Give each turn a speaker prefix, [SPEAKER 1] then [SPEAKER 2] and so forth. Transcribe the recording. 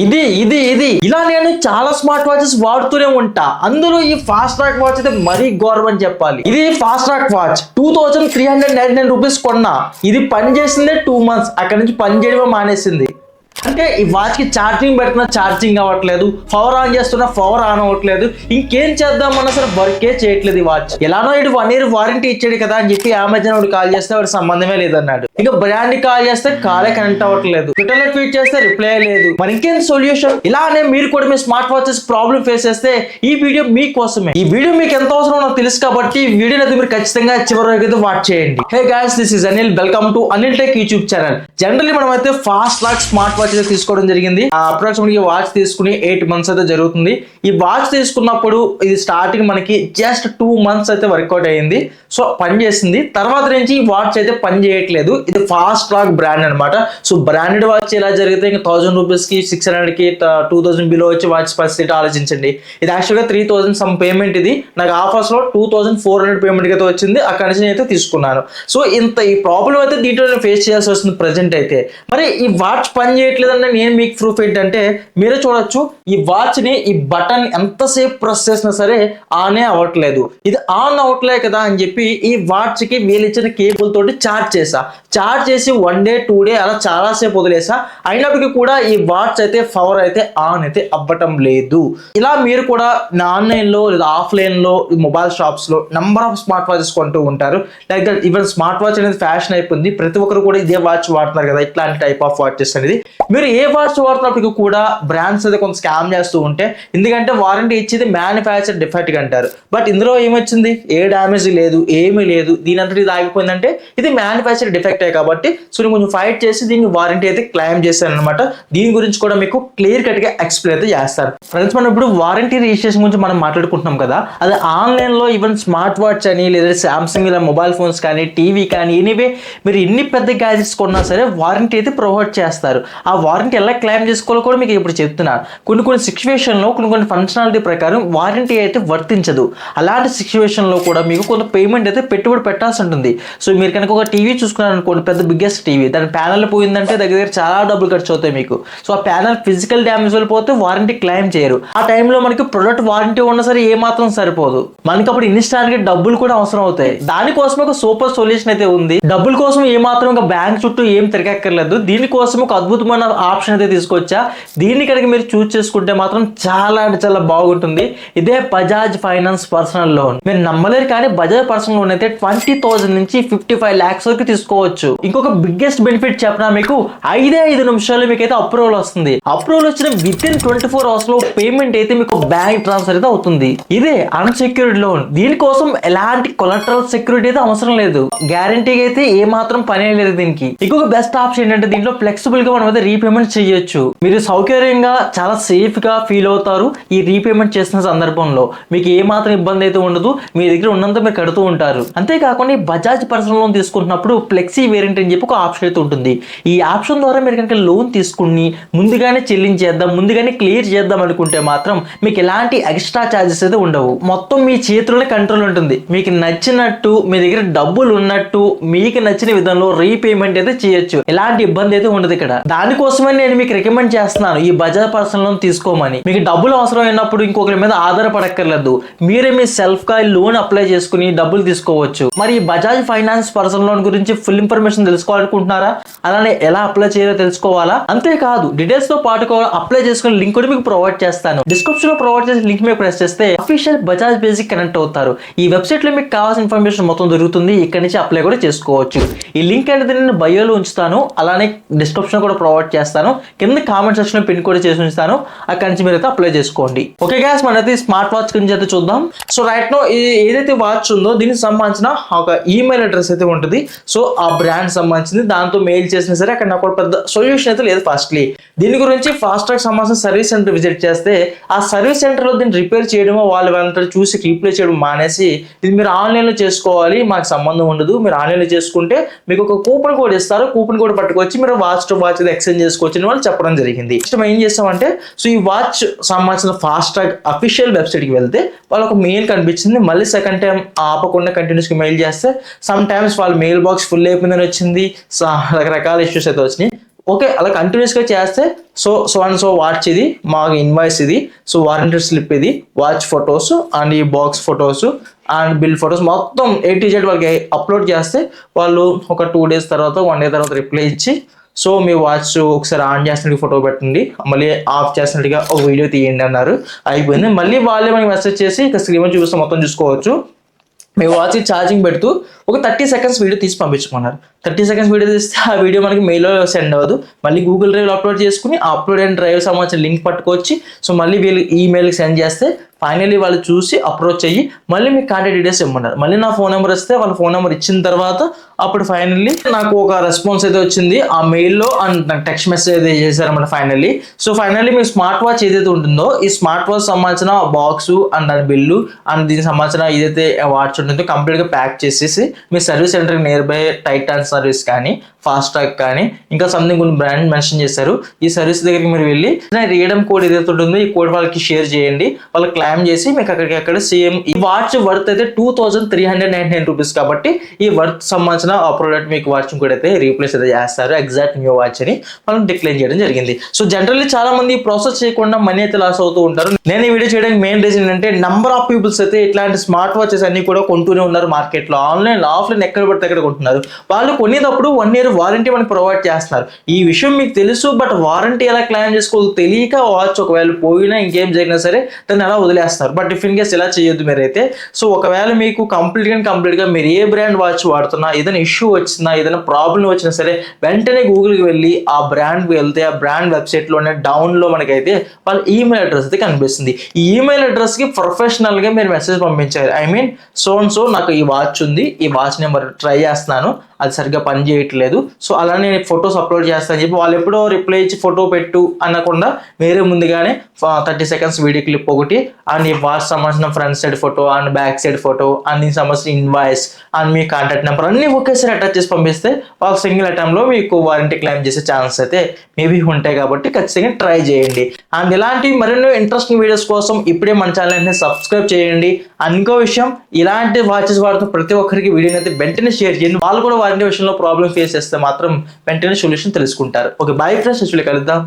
[SPEAKER 1] ఇది ఇది ఇది ఇలా నేను చాలా స్మార్ట్ వాచెస్ వాడుతూనే ఉంటా. అందులో ఈ ఫాస్ట్ ట్రాక్ వాచ్ అయితే మరీ గౌరవం అని చెప్పాలి. ఇది ఫాస్ట్ ట్రాక్ వాచ్ 2399 రూపీస్ కొన్నా. ఇది పని చేసిందే 2 months, అక్కడ నుంచి పని చేయడమే మానేసింది. అంటే ఈ వాచ్ కి ఛార్జింగ్ పెడుతున్నా ఛార్జింగ్ అవ్వట్లేదు, పవర్ ఆన్ చేస్తున్నా పవర్ ఆన్ అవ్వట్లేదు, ఇంకేం చేద్దామన్నా సరే వర్కే చేయట్లేదు ఈ వాచ్. ఎలానో ఇటు 1 year వారంటీ ఇచ్చాడు కదా అని చెప్పి అమెజాన్ వాడు కాల్ చేస్తే వాడు సంబంధమే లేదన్నాడు. ఇక బ్రాండ్ కాల్ చేస్తే కాలే కనెక్ట్ అవ్వట్లేదు, ట్విట్టర్ లో ట్వీట్ చేస్తే రిప్లై లేదు. మరి ఇంకేం సొల్యూషన్? ఇలానే మీరు కూడా మీ స్మార్ట్ వాచెస్ ప్రాబ్లం ఫేస్ చేస్తే ఈ వీడియో మీకోసమే. ఈ వీడియో మీకు ఎంత అవసరం నాకు తెలుసు కాబట్టి ఈ వీడియోని అయితే మీరు ఖచ్చితంగా చివరి వరకు అయితే వాచ్ చేయండి. Hey guys, this is Anil, welcome to Anil tech YouTube channel. Generally మనం అయితే ఫాస్ట్ ట్రాక్ స్మార్ట్ వాచ్ తీసుకోవడం జరిగింది. అప్రాక్సిమేట్లీ వాచ్ తీసుకుని 8 months అయితే జరుగుతుంది. ఈ వాచ్ తీసుకున్నప్పుడు ఇది స్టార్టింగ్ మనకి జస్ట్ 2 months అయితే వర్కౌట్ అయ్యింది. సో పని చేసింది. తర్వాత నుంచి ఈ వాచ్ అయితే పని చేయట్లేదు. ఇది ఫాస్ట్ ట్రాక్ బ్రాండ్ అనమాట. సో బ్రాండెడ్ వాచ్ ఎలా జరిగితే ఇంకా 1000 రూపీస్ కి 600 కి 2000 బిలో వచ్చి వాచ్ పరిస్థితి ఆలోచించండి. ఇది యాక్చువల్గా 3000 సమ్ పేమెంట్. ఇది నాకు ఆఫర్స్ లో 2400 పేమెంట్ అయితే వచ్చింది. అక్కడి నుంచి అయితే తీసుకున్నాను. సో ఇంత ఈ ప్రాబ్లం అయితే దీంట్లో ఫేస్ చేయాల్సి వస్తుంది ప్రెసెంట్ అయితే. మరి ఈ వాచ్ పని చేయట్లేదన్న నేను మీకు ప్రూఫ్ ఏంటంటే మీరే చూడొచ్చు. ఈ వాచ్ ని ఈ బటన్ ఎంతసేపు ప్రెస్ చేసినా సరే ఆనే అవ్వట్లేదు. ఇది ఆన్ అవ్వట్లే కదా అని చెప్పి ఈ వాచ్ కి వీళ్ళు ఇచ్చిన కేబుల్ తోటి ఛార్జ్ చేసి 1 day 2 day అలా చాలా సేపు వదిలేసా. అయినప్పటికీ కూడా ఈ వాచ్ అయితే పవర్ అయితే ఆన్ అయితే అవ్వటం లేదు. ఇలా మీరు కూడా ఆన్లైన్ లో లేదా ఆఫ్లైన్ లో మొబైల్ షాప్స్ లో నెంబర్ ఆఫ్ స్మార్ట్ వాచెస్ కొంటూ ఉంటారు. Like that even smart watch అనేది ఫ్యాషన్ అయిపోయింది. ప్రతి ఒక్కరు కూడా ఇదే వాచ్ వాడుతున్నారు కదా, ఇట్లాంటి టైప్ ఆఫ్ వాచెస్ అనేది. మీరు ఏ వాచ్ వాడుతున్నప్పటికీ కూడా బ్రాండ్స్ అయితే కొంత స్కామ్ చేస్తూ ఉంటే, ఎందుకంటే వారంటీ ఇచ్చేది మ్యానుఫ్యాక్చర్ డిఫెక్ట్ అంటారు. బట్ ఇందులో ఏమొచ్చింది? ఏ డ్యామేజ్ లేదు, ఏమీ లేదు. దీని అంతటి ఇది ఆగిపోయిందంటే ఇది మ్యానుఫ్యాక్చర్ డిఫెక్టే కాబట్టి సో నేను కొంచెం ఫైట్ చేసి దీన్ని వారంటీ అయితే క్లెయిమ్ చేశాను అనమాట. దీని గురించి కూడా మీకు క్లియర్ కట్ గా ఎక్స్ప్లెయిన్ అయితే చేస్తాను. ఫ్రెండ్స్, మనం ఇప్పుడు వారంటీ రిజిస్ట్రేషన్ గురించి మనం మాట్లాడుకుంటున్నాం కదా, అది ఆన్లైన్ లో ఈవెన్ స్మార్ట్ వాచ్ అని లేదా సామ్సంగ్ ఇలా మొబైల్ ఫోన్స్ కానీ టీవీ కానీ ఎనీవే మీరు ఎన్ని పెద్ద గ్యాజెట్స్ కొన్నా సరే వారంటీ అయితే ప్రొవైడ్ చేస్తారు. ఆ వారంటీ ఎలా క్లెయిమ్ చేసుకోవాలో కూడా మీకు ఇప్పుడు చెప్తున్నాను. కొన్ని సిచ్యువేషన్ లో కొన్ని ఫంక్షనాలిటీ ప్రకారం వారంటీ అయితే వర్తించదు. అలాంటి సిచ్యువేషన్ లో కూడా మీకు కొంత పేమెంట్ అయితే పెట్టుబడి పెట్టాల్సి ఉంటుంది. సో మీరు కనుక ఒక టీవీ చూసుకున్నారు అనుకోండి, పెద్ద బిగ్గెస్ట్ టీవీ, దాని ప్యానల్ పోయిందంటే దగ్గర చాలా డబ్బులు ఖర్చు అవుతాయి మీకు. సో ఆ ప్యానల్ ఫిజికల్ డ్యామేజ్ వెళ్ళిపోతే వారంటీ క్లెయిమ్ చేయరు. ఆ టైంలో మనకి ప్రొడక్ట్ వారంటీ ఉన్నా సరే ఏ మాత్రం సరిపోదు. మనకి అప్పుడు ఇన్స్టాంట్ గా డబ్బులు కూడా అవసరం అవుతాయి. దానికోసం ఒక సూపర్ సొల్యూషన్ అయితే ఉంది. డబ్బుల కోసం ఏ మాత్రం ఒక బ్యాంక్ చుట్టూ ఏం తిరగక్కర్లేదు. దీనికోసం ఒక అద్భుతమైన ఆప్షన్ అయితే తీసుకొచ్చా. దీన్ని కనుక మీరు చూస్ చేసుకుంటే మాత్రం చాలా అంటే చాలా బాగుంటుంది. ఇదే బజాజ్ ఫైనాన్స్ పర్సనల్ లోన్. మీరు నమ్మలేరు కానీ బజాజ్ పర్సనల్ లోన్ అయితే 20,000 నుంచి 55 lakhs వరకు తీసుకోవచ్చు. ఇంకొక బిగ్గెస్ట్ బెనిఫిట్ చెప్పినా మీకు 5 నిమిషాల్లో మీకు అయితే అప్రూవల్ వస్తుంది. అప్రూవల్ వచ్చిన వితిన్ 24 hours లో పేమెంట్ అయితే మీకు బ్యాంక్ ట్రాన్స్ఫర్ అయితే అవుతుంది. ఇదే అన్సెక్యూర్డ్ లోన్. దీనికోసం ఎలాంటి కొలటరల్ సెక్యూరిటీ అయితే అవసరం లేదు. గ్యారంటీగా అయితే ఏ మాత్రం పని లేదు దీనికి. ఇంకొక బెస్ట్ ఆప్షన్ ఏంటంటే దీంట్లో ఫ్లెక్సిబుల్ గా మనం అయితే రీపేమెంట్ చేయొచ్చు. మీరు సౌకర్యంగా చాలా సేఫ్ గా ఫీల్ అవుతారు. ఈ రీపేమెంట్ చేసిన సందర్భంలో మీకు ఏ మాత్రం ఇబ్బంది అయితే ఉండదు. మీ దగ్గర ఉన్నంత మీరు కడుతూ ఉంటారు. అంతేకాకుండా ఈ బజాజ్ పర్సనల్ లోన్ తీసుకుంటున్నప్పుడు ఫ్లెక్సీ వేరియంట్ అని చెప్పి ఒక ఆప్షన్ అయితే ఉంటుంది. ఈ ఆప్షన్ ద్వారా మీరు కనుక లోన్ తీసుకుని ముందుగానే చెల్లించేద్దాం, ముందుగానే క్లియర్ చేద్దాం అనుకుంటే మాత్రం మీకు ఎలాంటి ఎక్స్ట్రా ఛార్జెస్ అయితే ఉండవు. మొత్తం మీ చేతుల్లోనే కంట్రోల్ ఉంటుంది. మీకు నచ్చినట్టు మీ దగ్గర డబ్బులు ఉన్నట్టు మీకు నచ్చిన విధంలో రీపేమెంట్ అయితే చేయొచ్చు. ఎలాంటి ఇబ్బంది అయితే ఉండదు ఇక్కడ. దానికోసమే నేను మీకు రికమెండ్ చేస్తున్నాను ఈ బజాజ్ పర్సనల్ లోన్ తీసుకోమని. మీకు డబ్బులు అవసరం అయినప్పుడు ఇంకొకరి మీద ఆధారపడక్కర్లేదు. మీరే మీ సెల్ఫ్ గా లోన్ అప్లై చేసుకుని డబ్బులు తీసుకోవచ్చు. మరి ఈ బజాజ్ ఫైనాన్స్ పర్సనల్ లోన్ గురించి ఫుల్ ఇన్ఫర్మేషన్ తెలుసుకోవాలనుకుంటున్నారా? అలానే ఎలా అప్లై చేయాలో తెలుసుకోవాలా? అంతేకాదు డీటెయిల్స్ తో పాటు అప్లై చేసుకునే లింక్ కూడా మీకు ప్రొవైడ్ చేస్తాను. డిస్క్రిప్షన్ లో ప్రొవైడ్ చేసే లింక్ మీద ప్రెస్ చేస్తే అఫీషియల్ బజాజ్ బేసిక్ కనెక్ట్ అవుతారు. ఈ వెబ్సైట్ లో మీకు కావాల్సిన ఇన్ఫర్మేషన్ మొత్తం దొరుకుతుంది. ఇక్కడ నుంచి అప్లై కూడా చేసుకోవచ్చు. ఈ లింక్ అనేది నేను బయోలో ఉంచుతాను. అలానే డిస్క్రిప్షన్ కూడా ప్రొవైడ్ చేస్తాను. కింద కామెంట్ సెక్షన్ లో పిన్ కూడా చేసి ఉంచుతాను. అక్కడి నుంచి మీరు అయితే అప్లై చేసుకోండి. ఓకే గైస్, మనైతే స్మార్ట్ వాచ్ గురించి అయితే చూద్దాం. సో రైట్ నో ఏదైతే వాచ్ ఉందో దీనికి సంబంధించిన ఒక ఈమెయిల్ అడ్రస్ అయితే ఉంటుంది. సో ఆ బ్రాండ్ సంబంధించింది. దాంతో మెయిల్ చేసినా సరే అక్కడ నాకు పెద్ద సొల్యూషన్ అయితే లేదు. ఫస్ట్లీ దీని గురించి ఫాస్ట్ ట్రాక్ సంబంధించిన సర్వీస్ సెంటర్ విజిట్ చేస్తే ఆ సర్వీస్ సెంటర్ లో దీన్ని రిపేర్ చేయడమో వాళ్ళు వాళ్ళంతా చూసి రీప్లే చేయడం మానేసి ఇది మీరు ఆన్లైన్ లో చేసుకోవాలి, మాకు సంబంధం ఉండదు, మీరు ఆన్లైన్ లో చేసుకుంటే మీకు ఒక కూపన్ కోడ్ ఇస్తారు. కూపన్ కోడ్ పట్టుకొచ్చి మీరు వాచ్ టు వాచ్ ఎక్స్చేంజ్ చేసుకోవచ్చు అని వాళ్ళు చెప్పడం జరిగింది. నెక్స్ట్ ఏం చేస్తామంటే సో ఈ వాచ్ సంబంధించిన ఫాస్ట్ ట్రాక్ అఫీషియల్ వెబ్సైట్ కి వెళ్తే వాళ్ళకు మెయిల్ కనిపించింది. మళ్ళీ సెకండ్ టైం ఆపకుండా కంటిన్యూస్ గా మెయిల్ చేస్తే సమ్ టైమ్స్ వాళ్ళ మెయిల్ బాక్స్ ఫుల్ అయిపోయిందని వచ్చింది. రకరకాల ఇష్యూస్ అయితే వచ్చినాయి. ఓకే, అలా కంటిన్యూస్గా చేస్తే సో అండ్ సో వాచ్ ఇది, మాకు ఇన్వాయిస్ ఇది, సో వారంటీ స్లిప్ ఇది, వాచ్ ఫొటోస్ అండ్ ఈ box photos and bill photos మొత్తం A to Z వాళ్ళకి అప్లోడ్ చేస్తే వాళ్ళు ఒక 2 days తర్వాత 1 day తర్వాత రిప్లై ఇచ్చి, సో మీ వాచ్ ఒకసారి ఆన్ చేసినట్టు ఫోటో పెట్టండి, మళ్ళీ ఆఫ్ చేసినట్టుగా ఒక వీడియో తీయండి అన్నారు. అయిపోయింది. మళ్ళీ వాళ్ళే మనకి మెసేజ్ చేసి ఇక స్క్రీన్ చూపిస్తే మొత్తం చూసుకోవచ్చు. మీ వాచ్ ఛార్జింగ్ పెడుతూ ఒక 30 seconds వీడియో తీసి పంపించుకున్నారు. 30 seconds వీడియో తీస్తే ఆ వీడియో మనకి మెయిల్లో సెండ్ అవ్వదు, మళ్ళీ గూగుల్ డ్రైవ్లో అప్లోడ్ చేసుకుని ఆ అప్లోడ్ అయిన డ్రైవ్ సంబంధించిన లింక్ పట్టుకొచ్చి సో మళ్ళీ వీళ్ళు ఈమెయిల్కి సెండ్ చేస్తే ఫైనల్లీ వాళ్ళు చూసి అప్రోచ్ అయ్యి మళ్ళీ మీకు కాంటాక్ట్ డీటెయిల్స్ ఇవ్వమన్నారు. మళ్ళీ నా ఫోన్ నెంబర్ ఇస్తే వాళ్ళ ఫోన్ నెంబర్ ఇచ్చిన తర్వాత అప్పుడు ఫైనల్లీ నాకు ఒక రెస్పాన్స్ అయితే వచ్చింది ఆ మెయిల్లో అండ్ నాకు టెక్స్ట్ మెసేజ్ అయితే చేశారన్నమాట ఫైనల్లీ. సో ఫైనల్లీ మీ స్మార్ట్ వాచ్ ఏదైతే ఉంటుందో ఈ స్మార్ట్ వాచ్ సంబంధించిన బాక్స్ అండ్ దాని బిల్లు అండ్ దీనికి సంబంధించిన ఏదైతే వాచ్ ఉంటుందో కంప్లీట్గా ప్యాక్ చేసేసి మీ సర్వీస్ సెంటర్కి నియర్ బై టైటాన్ సర్వీస్ కానీ ఫాస్ట్ ట్రాక్ కానీ ఇంకా సంథింగ్ కొన్ని బ్రాండ్ మెన్షన్ చేశారు. ఈ సర్వీస్ దగ్గరికి మీరు వెళ్ళి రీడమ్ కోడ్ ఏదైతే ఉంటుందో ఈ కోడ్ వాళ్ళకి షేర్ చేయండి, వాళ్ళకి క్లైమ్ చేసి మీకు అక్కడికి సేమ్ ఈ వాచ్ వర్త్ అయితే 2399 రూపీస్ కాబట్టి ఈ వర్త్ సంబంధించిన ఆ ప్రోడక్ట్ మీకు వాచ్ కూడా అయితే రీప్లేస్ అయితే చేస్తారు, ఎగ్జాక్ట్ న్యూ వాచ్ అని మనం డిక్లైన్ చేయడం జరిగింది. సో జనరల్లీ చాలా మంది ఈ ప్రాసెస్ చేయకుండా మనీ అయితే లాస్ అవుతూ ఉంటారు. నేను ఈ వీడియో చేయడానికి మెయిన్ రీజన్ ఏంటంటే నంబర్ ఆఫ్ పీపుల్స్ అయితే ఇట్లాంటి స్మార్ట్ వాచెస్ అన్ని కూడా కొంటూనే ఉన్నారు మార్కెట్లో, ఆన్లైన్ ఆఫ్లైన్ ఎక్కడ పడితే అక్కడ కొంటున్నారు. వాళ్ళు కొనేటప్పుడు 1 year వారంటీ మనకి ప్రొవైడ్ చేస్తున్నారు. ఈ విషయం మీకు తెలుసు, బట్ వారంటీ ఎలా క్లెయిమ్ చేసుకోవాలో తెలియక వాచ్ ఒకవేళ పోయినా ఇంకేం జరిగినా సరే దాన్ని అలా వదిలేస్తారు. బట్ ఇఫ్ ఇన్ కేస్ ఇలా చేయొద్దు మీరైతే. సో ఒకవేళ మీకు కంప్లీట్గా మీరు ఏ బ్రాండ్ వాచ్ వాడుతున్నా, ఏదైనా ఇష్యూ వచ్చినా, ఏదైనా ప్రాబ్లం వచ్చినా సరే వెంటనే గూగుల్కి వెళ్ళి ఆ బ్రాండ్కి వెళ్తే ఆ బ్రాండ్ వెబ్సైట్లోనే డౌన్లో మనకైతే వాళ్ళ ఈమెయిల్ అడ్రస్ అయితే కనిపిస్తుంది. ఈ ఈమెయిల్ అడ్రస్కి ప్రొఫెషనల్గా మీరు మెసేజ్ పంపించారు, ఐ మీన్ సో నాకు ఈ వాచ్ ఉంది, ఈ వాచ్ నెంబర్ ట్రై చేస్తున్నాను, అది సరిగ్గా పని చేయట్లేదు, సో అలానే ఫొటోస్ అప్లోడ్ చేస్తానని చెప్పి వాళ్ళు ఎప్పుడో రిప్లై ఇచ్చి ఫోటో పెట్టు అనకుండా మీరే ముందుగానే 30 seconds వీడియో క్లిప్ ఒకటి అండ్ ఈ వాచ్ సంబంధించిన front side photo and back side photo and దీనికి సంబంధించిన invoice and me contact number అన్ని ఒకేసారి అటాచ్ చేసి పంపిస్తే వాళ్ళు సింగిల్ అటెంప్ట్లో మీకు వారంటీ క్లెయిమ్ చేసే ఛాన్స్ అయితే మేబీ ఉంటాయి. కాబట్టి ఖచ్చితంగా ట్రై చేయండి. అండ్ ఇలాంటి మరెన్నో ఇంట్రెస్టింగ్ వీడియోస్ కోసం ఇప్పుడే మన ఛానల్ని సబ్స్క్రైబ్ చేయండి. అండ్ ఇంకో విషయం, ఇలాంటి వాచెస్ వాడుతూ ప్రతి ఒక్కరికి వీడియోని అయితే వెంటనే షేర్ చేయండి. వాళ్ళు కూడా వారంటీ విషయంలో ప్రాబ్లం ఫేస్ చేస్తే మాత్రం వెంటనే సొల్యూషన్ తెలుసుకుంటారు. ఓకే, బై ఫ్రెండ్స్, కలుద్దాం.